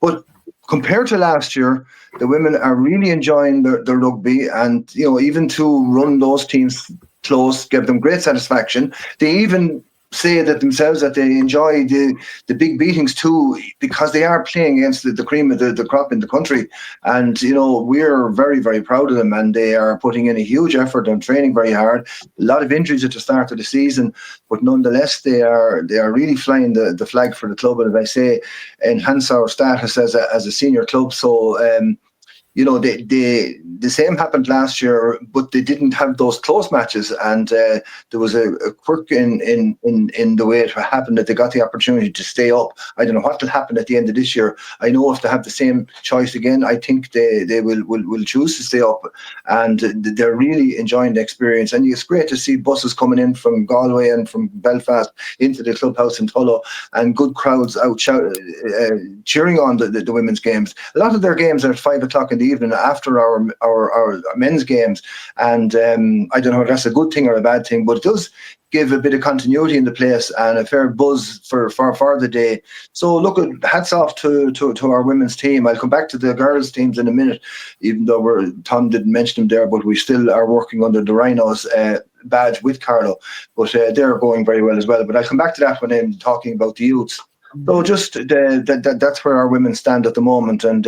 but compared to last year, the women are really enjoying their rugby, and even to run those teams close gave them great satisfaction. They even say that themselves that they enjoy the big beatings too, because they are playing against the cream of the crop in the country. And we're very, very proud of them, and they are putting in a huge effort and training very hard. A lot of injuries at the start of the season, but nonetheless they are really flying the flag for the club, and as I say, enhance our status as a senior club. So the same happened last year, but they didn't have those close matches, and there was a quirk in the way it happened that they got the opportunity to stay up. I don't know what will happen at the end of this year. I know if they have the same choice again, I think they will choose to stay up, and they're really enjoying the experience. And it's great to see buses coming in from Galway and from Belfast into the clubhouse in Tullow, and good crowds out cheering on the women's games. A lot of their games are at 5 o'clock in the evening after our men's games, and I don't know if that's a good thing or a bad thing, but it does give a bit of continuity in the place and a fair buzz for the day. So look, hats off to our women's team. I'll come back to the girls' teams in a minute, even though Tom didn't mention them there, but we still are working under the Rhinos badge with Carlow, but they're going very well as well. But I'll come back to that when I'm talking about the youths. So just that's where our women stand at the moment, and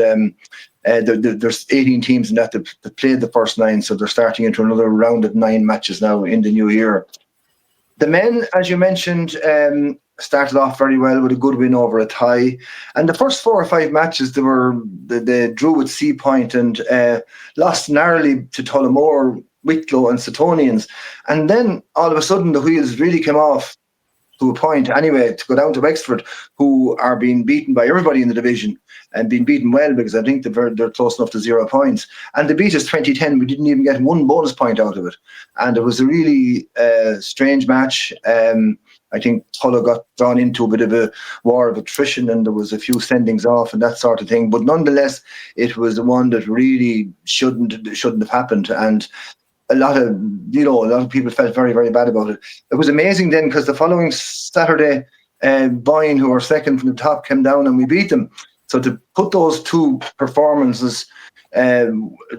there's 18 teams in that played the first 9, so they're starting into another round of 9 matches now in the new year. The men, as you mentioned, started off very well with a good win over a tie, and the first 4 or 5 matches they drew with Sea Point and lost narrowly to Tullamore, Wicklow and Suttonians, and then all of a sudden the wheels really came off to a point anyway to go down to Wexford, who are being beaten by everybody in the division, and being beaten well, because I think they're close enough to 0 points. And they beat us 20-10. We didn't even get 1 bonus point out of it. And it was a really strange match. I think Tullow got drawn into a bit of a war of attrition, and there was a few sendings off and that sort of thing. But nonetheless, it was the one that really shouldn't have happened. And a lot of people felt very, very bad about it. It was amazing then, because the following Saturday, Byrne, who were second from the top, came down and we beat them. So to put those 2 performances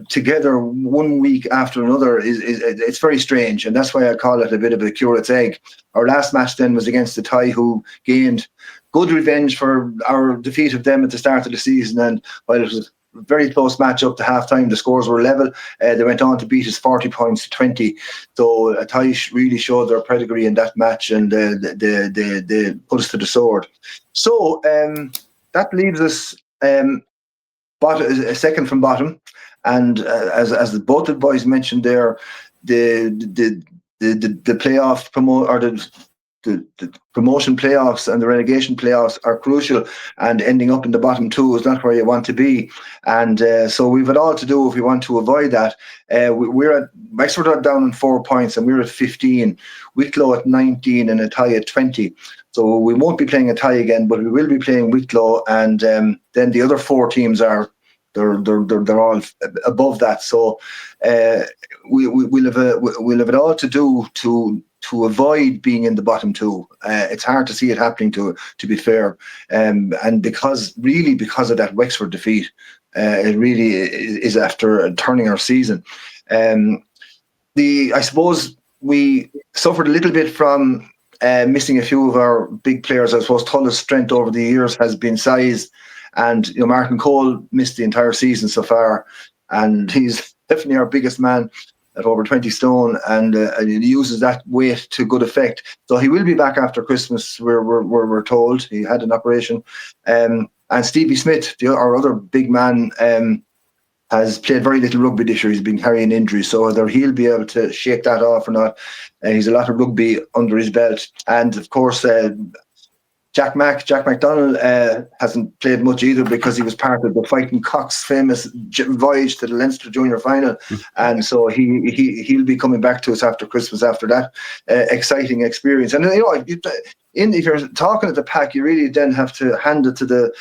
together 1 week after another it's very strange, and that's why I call it a bit of a curate's egg. Our last match then was against the Thai, who gained good revenge for our defeat of them at the start of the season, and while it was a very close match up to half-time, the scores were level. They went on to beat us 40 points to 20. So Thai really showed their pedigree in that match, and they put us to the sword. So that leaves us second from bottom, and as both the boys mentioned there, the playoff the promotion playoffs and the relegation playoffs are crucial, and ending up in the bottom 2 is not where you want to be. And so we've it all to do if we want to avoid that. We're at Wexford are down on 4 points, and we're at 15. Wicklow at 19 and a tie at 20. So we won't be playing a tie again, but we will be playing Wicklow, and then the other 4 teams are they're all above that. So we'll have it all to do to avoid being in the bottom 2. It's hard to see it happening, to be fair, and because of that Wexford defeat, it really is after turning our season. I suppose we suffered a little bit from missing a few of our big players. I suppose Tullow's strength over the years has been size, and Martin Cole missed the entire season so far, and he's definitely our biggest man at over 20 stone, and he uses that weight to good effect. So he will be back after Christmas, we're told. He had an operation. And Stevie Smith, our other big man, has played very little rugby this year. He's been carrying injuries, so whether he'll be able to shake that off or not. He's a lot of rugby under his belt. And of course, Jack McDonald hasn't played much either because he was part of the Fighting Cocks' famous voyage to the Leinster Junior Final, and so he'll be coming back to us after Christmas after that exciting experience. And if you're talking at the pack, you really then have to hand it to the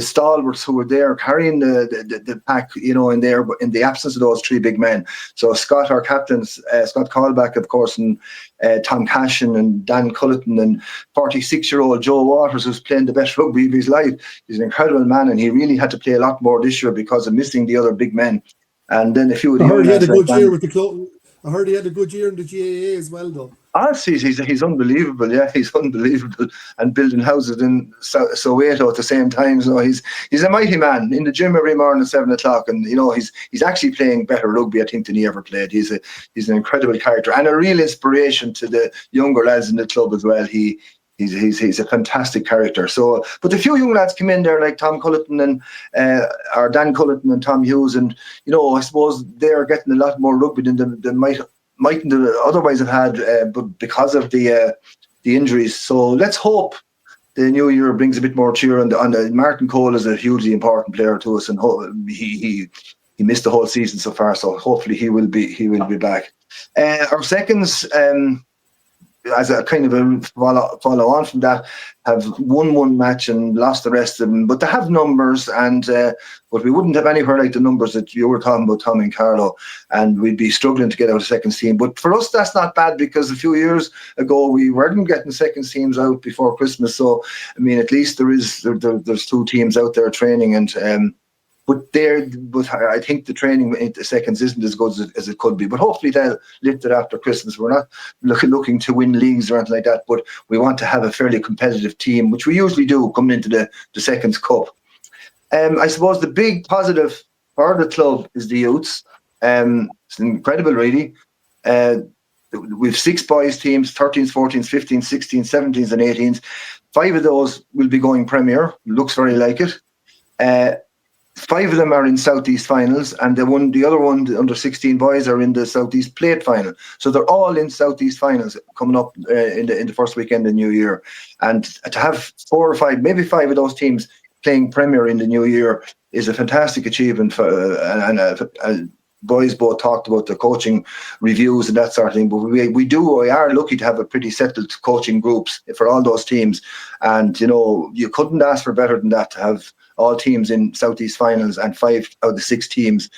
stalwarts who were there carrying the pack, in the absence of those three big men. So Scott, our captains, Scott Callback, of course, and Tom Cashin and Dan Culleton and 46-year-old Joe Waters, who's playing the best rugby of his life. He's an incredible man, and he really had to play a lot more this year because of missing the other big men. And then a few of the I heard he had a good year with the club. I heard he had a good year in the GAA as well, though. He's unbelievable. Yeah, he's unbelievable, and building houses in Soweto at the same time. So he's a mighty man in the gym every morning at 7:00, and he's actually playing better rugby, I think, than he ever played. He's an incredible character and a real inspiration to the younger lads in the club as well. He's a fantastic character. So, but a few young lads come in there like Tom Culleton and or Dan Culleton and Tom Hughes, and I suppose they're getting a lot more rugby than they mightn't otherwise have had, but because of the injuries. So let's hope the new year brings a bit more cheer. And Martin Cole is a hugely important player to us, and he missed the whole season so far. So hopefully he will be back. Our seconds, as a kind of a follow on from that, have won one match and lost the rest of them, but they have numbers, and but we wouldn't have anywhere like the numbers that you were talking about, Tom and Carlow, and we'd be struggling to get out a second team. But for us, that's not bad, because a few years ago we weren't getting second teams out before Christmas. So I mean, at least there's two teams out there training, and But I think the training in the seconds isn't as good as it could be. But hopefully they'll lift it after Christmas. We're not looking to win leagues or anything like that, but we want to have a fairly competitive team, which we usually do coming into the Seconds Cup. I suppose the big positive for the club is the youths. It's incredible, really. We've 6 boys teams, 13s, 14s, 15s, 16s, 17s and 18s. 5 of those will be going Premier. Looks very like it. 5 of them are in Southeast finals, and the other one, the under 16 boys, are in the Southeast Plate final. So they're all in Southeast finals coming up in the first weekend of New Year. And to have 4 or 5, maybe 5 of those teams playing Premier in the New Year is a fantastic achievement. Boys both talked about the coaching reviews and that sort of thing, but we are lucky to have a pretty settled coaching groups for all those teams. And you couldn't ask for better than that, to have all teams in Southeast finals and 5 out of the 6 teams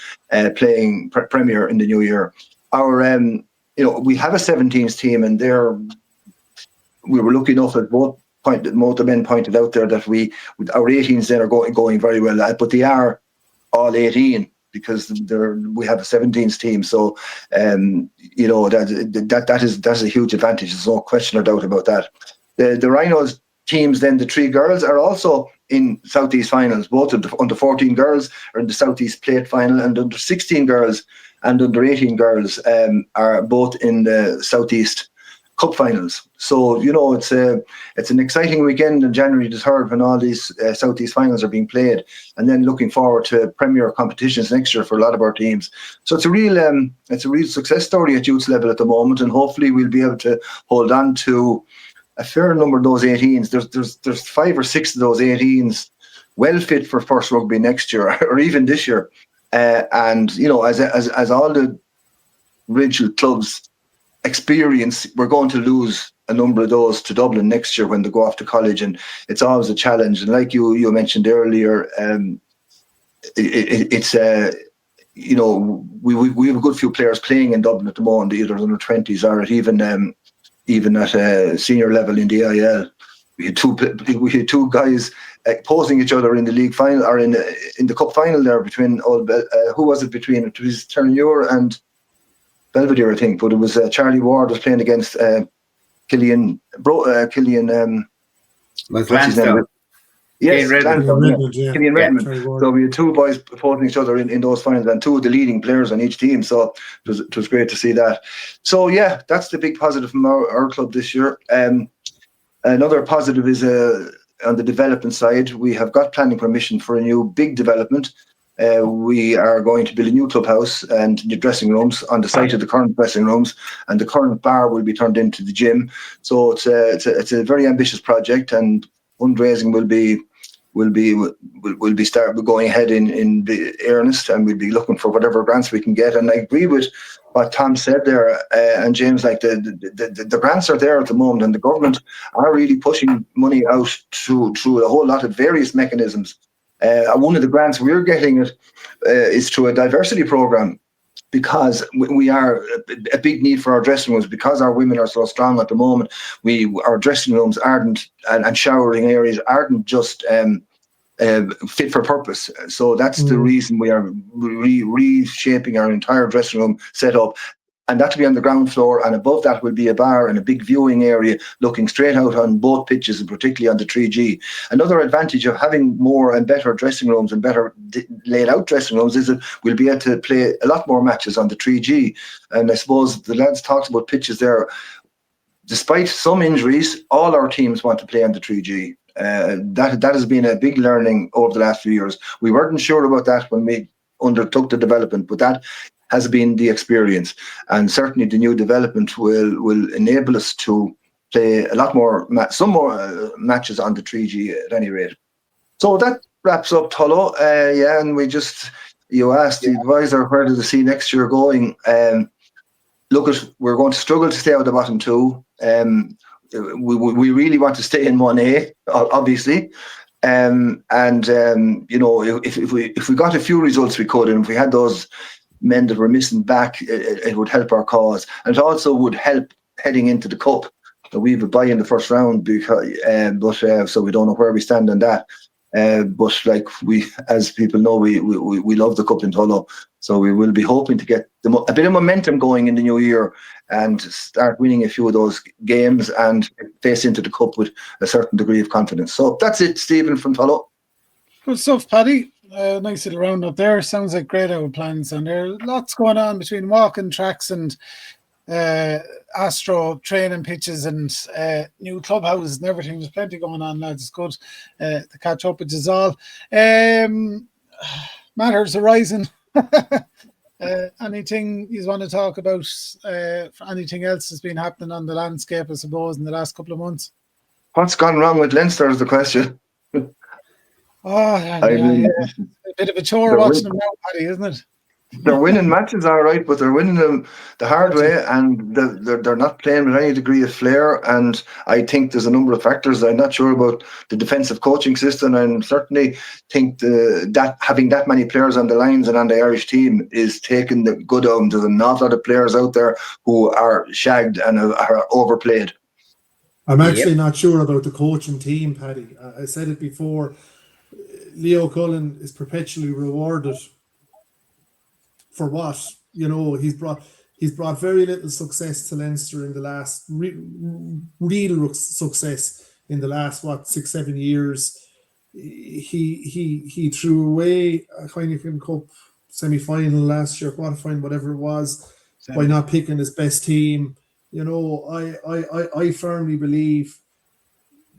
playing Premier in the New Year. Our we have a 17s team, and we were lucky enough that both the men pointed out there that our 18s then are going very well, but they are all 18 because we have a 17s team. So that's a huge advantage. There's no question or doubt about that. The Rhinos teams, then the 3 girls, are also in Southeast finals. Both of the under 14 girls are in the Southeast Plate final, and under 16 girls and under 18 girls are both in the Southeast Cup finals. So it's an exciting weekend on January the 3rd when all these Southeast finals are being played, and then looking forward to Premier competitions next year for a lot of our teams. So it's a real success story at youth level at the moment, and hopefully we'll be able to hold on to a fair number of those 18s. There's 5 or 6 of those 18s well fit for first rugby next year or even this year. And as all the regional clubs experience, we're going to lose a number of those to Dublin next year when they go off to college, and it's always a challenge. And like you mentioned earlier, it's we have a good few players playing in Dublin at the moment, either under 20s or even at a senior level in the IL. We had 2 guys opposing each other in the league final, or in the cup final there, between who was it between? It was Ternure and Belvedere, I think, but it was Charlie Ward was playing against Killian. What's his name? Yes, Killian Redmond. So we had 2 boys opposing each other in those finals, and 2 of the leading players on each team. So it was great to see that. So yeah, that's the big positive from our club this year. Another positive is on the development side. We have got planning permission for a new big development we are going to build a new clubhouse and new dressing rooms on the site of the current dressing rooms, and the current bar will be turned into the gym. So it's a very ambitious project, and fundraising will be going ahead in the earnest, and we'll be looking for whatever grants we can get. And I agree with what Tom said there, and James, like the grants are there at the moment, and the government are really pushing money out through a whole lot of various mechanisms. One of the grants we're getting is through a diversity program, because we are a big need for our dressing rooms, because our women are so strong at the moment. Our dressing rooms aren't, and showering areas aren't just fit for purpose. So that's the reason we are reshaping our entire dressing room setup. And that will be on the ground floor, and above that will be a bar and a big viewing area looking straight out on both pitches, and particularly on the 3G. Another advantage of having more and better dressing rooms and better laid out dressing rooms is that we'll be able to play a lot more matches on the 3G. And I suppose the lads talked about pitches there. Despite some injuries, all our teams want to play on the 3G. That has been a big learning over the last few years. We weren't sure about that when we undertook the development, but that has been the experience, and certainly the new development will enable us to play a lot more, some more matches on the 3G at any rate. So that wraps up Tullow. And you asked the advisor, where does the see next year going? We're going to struggle to stay out of the bottom two. We really want to stay in 1A, obviously. If we got a few results, we could, and if we had those men that were missing back, it would help our cause, and it also would help heading into the cup. So we have a bye in the first round, so we don't know where we stand on that. But like as people know, we love the cup in Tullow, so we will be hoping to get a bit of momentum going in the new year and start winning a few of those games and face into the cup with a certain degree of confidence. So that's it, Stephen from Tullow. Good stuff, Paddy. Nice little round up there. Sounds like great out plans, and there are lots going on between walking tracks and Astro training pitches and new clubhouses and everything. There's plenty going on, lads. It's good to catch up with us all. Matters arising. Anything you want to talk about? Anything else has been happening on the landscape, I suppose, in the last couple of months? What's gone wrong with Leinster is the question. A bit of a chore watching them now, Paddy, isn't it? They're winning matches, all right, but they're winning them the hard way, and they're not playing with any degree of flair. And I think there's a number of factors. I'm not sure about the defensive coaching system, and certainly think that having that many players on the lines and on the Irish team is taking the good out. There's an awful lot of players out there who are shagged and are overplayed. I'm actually not sure about the coaching team, Paddy. I said it before. Leo Cullen is perpetually rewarded for what? He's brought very little success to Leinster in the last real success in the last 6-7 years. He threw away a Heineken Cup semi-final last year, quarterfinal, whatever it was, by not picking his best team. I firmly believe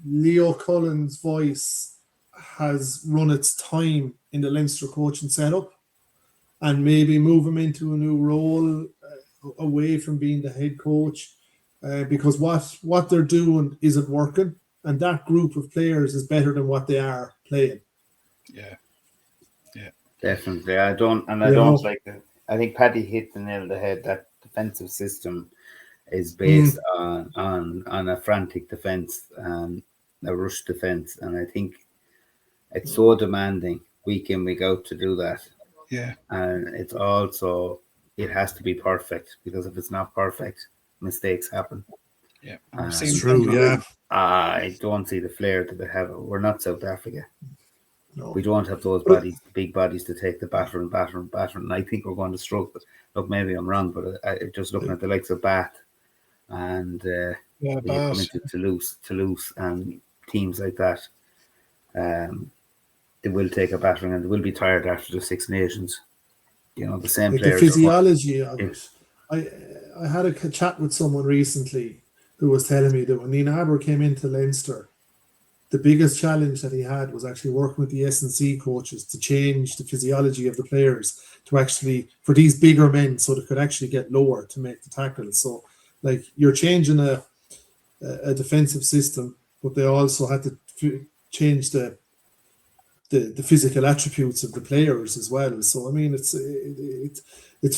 Leo Cullen's voice has run its time in the Leinster coaching setup, and maybe move him into a new role away from being the head coach, because what they're doing isn't working, and that group of players is better than what they are playing. Yeah, definitely. I think Paddy hit the nail on the head. That defensive system is based on a frantic defense and a rush defense, and I think it's so demanding week in, week out to do that. Yeah. And it's also, it has to be perfect, because if it's not perfect, mistakes happen. Yeah. That's true, yeah. I don't see the flair that they have. We're not South Africa. No. We don't have those bodies, big bodies to take the batter. And I think we're going to struggle. Look, maybe I'm wrong, but just looking at the likes of Bath and you come into Toulouse and teams like that, they will take a battering, and they will be tired after the Six Nations. The same players. The physiology of it. I had a chat with someone recently who was telling me that when Ian Aber came into Leinster, the biggest challenge that he had was actually working with the S&C coaches to change the physiology of the players to actually, for these bigger men, so they could actually get lower to make the tackles. So, like, you're changing a defensive system, but they also had to change the physical attributes of the players as well. So, I mean, it's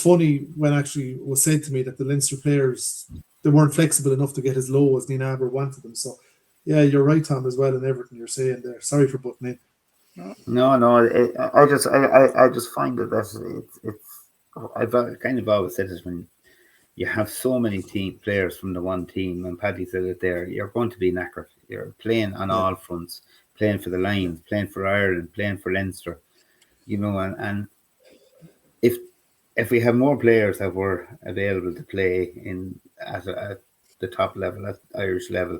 funny when actually it was said to me that the Leinster players, they weren't flexible enough to get as low as Ninaber wanted them. So, yeah, you're right, Tom, as well in everything you're saying there. Sorry for butting in. No. I just find that I've kind of always said this, when you have so many players from the one team, and Paddy said it there, you're going to be knackered. You're playing on all fronts, playing for the Lions, playing for Ireland, playing for Leinster, and if we have more players that were available to play at the top level, at Irish level,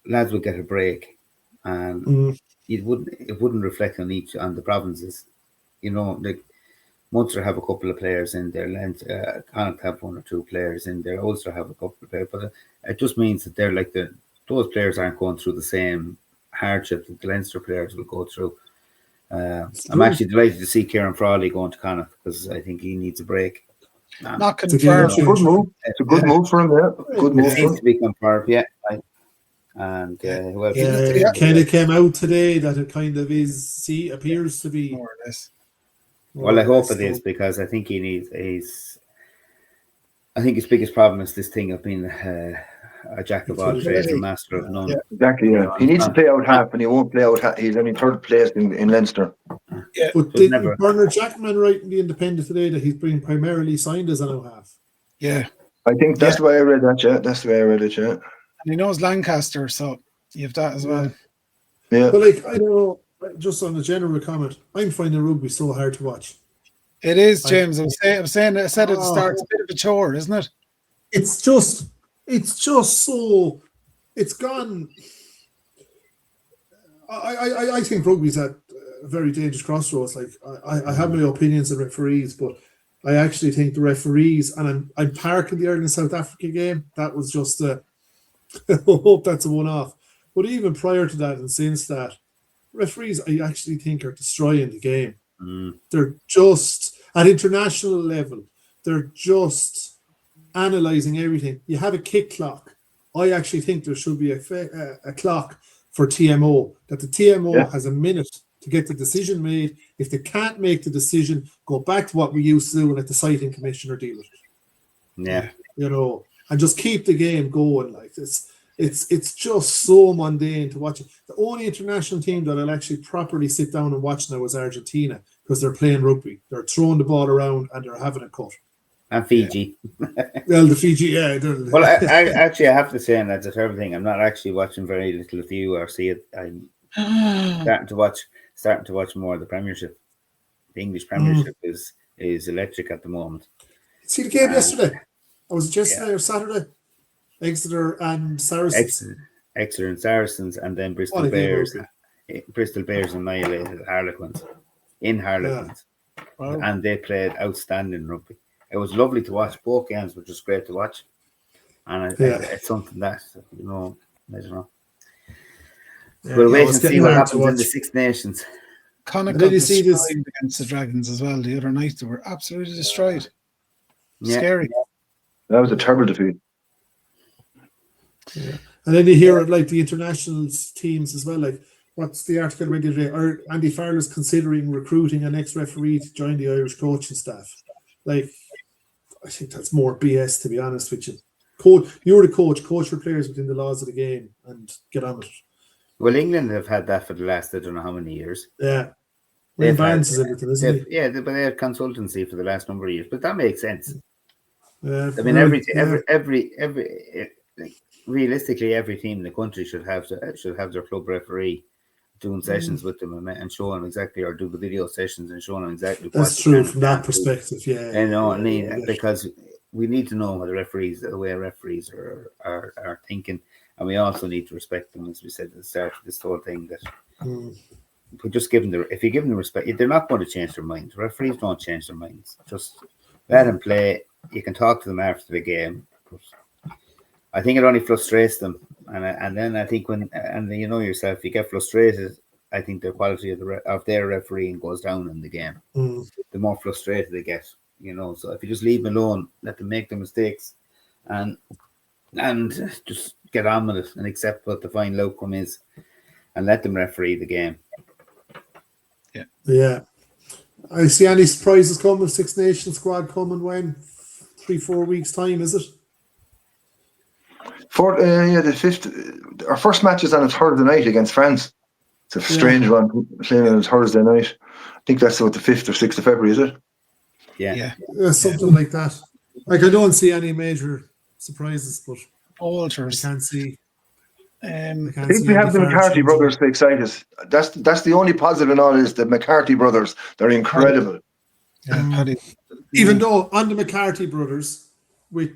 lads would get a break, and it wouldn't reflect on the provinces. Like Munster have a couple of players in there, Connacht have one or two players in there, Ulster have a couple of players, but it just means that they're like those players aren't going through the same hardship that the Leinster players will go through. I'm actually delighted to see Kieran Frawley going to Connacht, because I think he needs a break. Not confirmed. It's a good move. It's a good move for him. Yeah, good move. It seems to be confirmed. Yeah. And kind of came out today that it kind of appears to be more or less. Well, I hope it is, because I think I think his biggest problem is this thing of being a jack of all trades and master of none. Yeah, exactly. Yeah, he needs to play out half, and he won't play out half. He's only third place in Leinster. Yeah, but did Bernard Jackman write in the Independent today that he's being primarily signed as an out half? Yeah, I think that's the way I read that. Yeah, that's the way I read it. Yeah, and he knows Lancaster, so you have that as well. Yeah, but like, I don't know. Just on a general comment, I'm finding rugby so hard to watch. It is, James. I said at the start, it's a bit of a chore, isn't it? It's just so, it's gone. I think rugby's at a very dangerous crossroads. Like, I have my opinions on referees, but I actually think the referees, and I'm parking the Ireland South Africa game. That was just I hope that's a one-off. But even prior to that and since that, referees, I actually think, are destroying the game. They're just, at international level, they're just analysing everything. You have a kick clock. I actually think there should be a clock for TMO, that the TMO has a minute to get the decision made. If they can't make the decision, go back to what we used to do and let the citing commissioner deal with it. Yeah. And just keep the game going like this. It's just so mundane to watch it. The only international team that I'll actually properly sit down and watch now is Argentina, because they're playing rugby. They're throwing the ball around and they're having a cut. And Fiji. Well, the Fiji, yeah. Well, I actually have to say, and that's a terrible thing, I'm not actually watching very little of you or see it. I'm starting to watch more of the Premiership. The English Premiership is electric at the moment. See the game yesterday? Or was it yesterday or Saturday? Exeter and Saracens. Exeter and Saracens, and then Bristol Bears. Bristol Bears annihilated Harlequins in Harlequins. Yeah. Wow. And they played outstanding rugby. It was lovely to watch. Both games were just great to watch. And it's something that, I don't know. We'll wait and see what happens in the Six Nations. Connacht got destroyed against the Dragons as well the other night. They were absolutely destroyed. Scary. That was a terrible defeat. Yeah. And then you hear of like the international teams as well. Like, what's the article ready today? Or Andy Farrell's considering recruiting an ex-referee to join the Irish coaching staff. Like, I think that's more BS, to be honest with you. You're the coach your players within the laws of the game and get on with it. Well, England have had that for the last, I don't know how many years. Yeah. Barnes is everything, isn't he? Yeah, but they had consultancy for the last number of years. But that makes sense. Yeah. I mean, realistically, every team in the country should have their club referee doing sessions with them and showing them exactly, or do the video sessions and showing them exactly. That's true from that perspective, yeah. You know, because we need to know what the way referees are thinking, and we also need to respect them, as we said at the start of this whole thing. That we just give them if you give them the respect, they're not going to change their minds. Referees don't change their minds. Just let them play. You can talk to them after the game. But I think it only frustrates them And then I think and you know yourself, you get frustrated. I think the quality of their refereeing goes down in the game. The more frustrated they get, you know. So if you just leave them alone, let them make their mistakes, and just get on with it and accept what the final outcome is, and let them referee the game. Yeah. I see any surprises coming. Six Nations squad coming when 3-4 weeks time, is it? The 5th. Our first match is on a Thursday night against France. It's a strange one, playing on a Thursday night. I think that's what the 5th or 6th of February, is it? Yeah, something like that. Like, I don't see any major surprises, but alters. I can't see. I think we have the McCarthy brothers to excite us. That's the only positive in all is the McCarthy brothers. They're incredible. Paddy. Even though on the McCarthy brothers with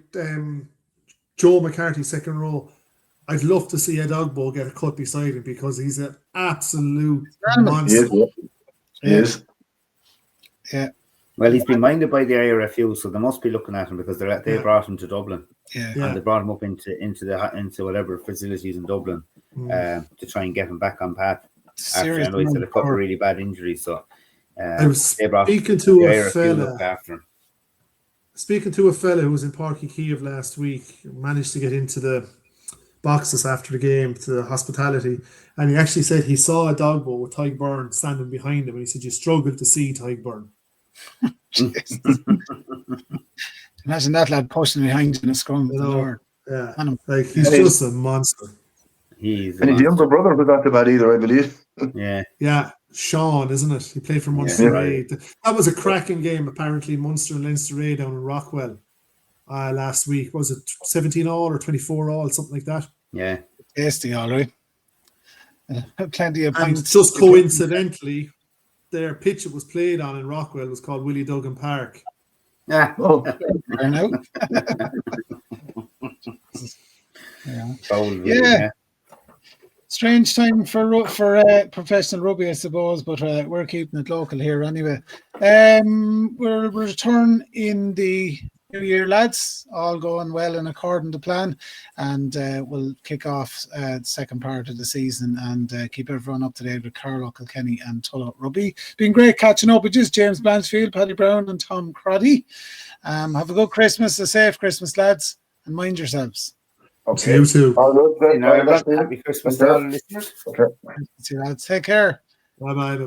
Joe McCarthy second row, I'd love to see Ed Ogbo get a cut beside him because he's an absolute monster. He is. Yeah. Well, he's been minded by the IRFU, so they must be looking at him because they brought him to Dublin. And they brought him up into whatever facilities in Dublin to try and get him back on path. After I know he's had a couple of really bad injuries, so I was speaking to a fella who was in Parky Kiev last week, managed to get into the boxes after the game to the hospitality, and he actually said he saw a dogbo with Tyg Byrne standing behind him, and he said you struggled to see Tyg Byrne. Imagine that lad pushing behind you in a scrum. Yeah, like he's just a monster. And his younger brother was not too bad either, I believe. Yeah, Sean, isn't it? He played for Munster A. That was a cracking game, apparently. Munster and Leinster A down in Rockwell last week. Was it 17-all or 24-all, something like that? Yeah, tasty, all right. Plenty of points. And just coincidentally, their pitch it was played on in Rockwell was called Willie Duggan Park. Yeah. Strange time for professional rugby, I suppose, but we're keeping it local here anyway. We'll return in the new year, lads. All going well and according to plan, and we'll kick off the second part of the season and keep everyone up to date with Carlow, Kilkenny and Tullow Rugby. Been great catching up with just James Blanchfield, Paddy Browne and Tom Crotty. Have a good Christmas, a safe Christmas, lads, and mind yourselves. Okay. You too. Happy Christmas to all the listeners. See you lads. Take care. Bye.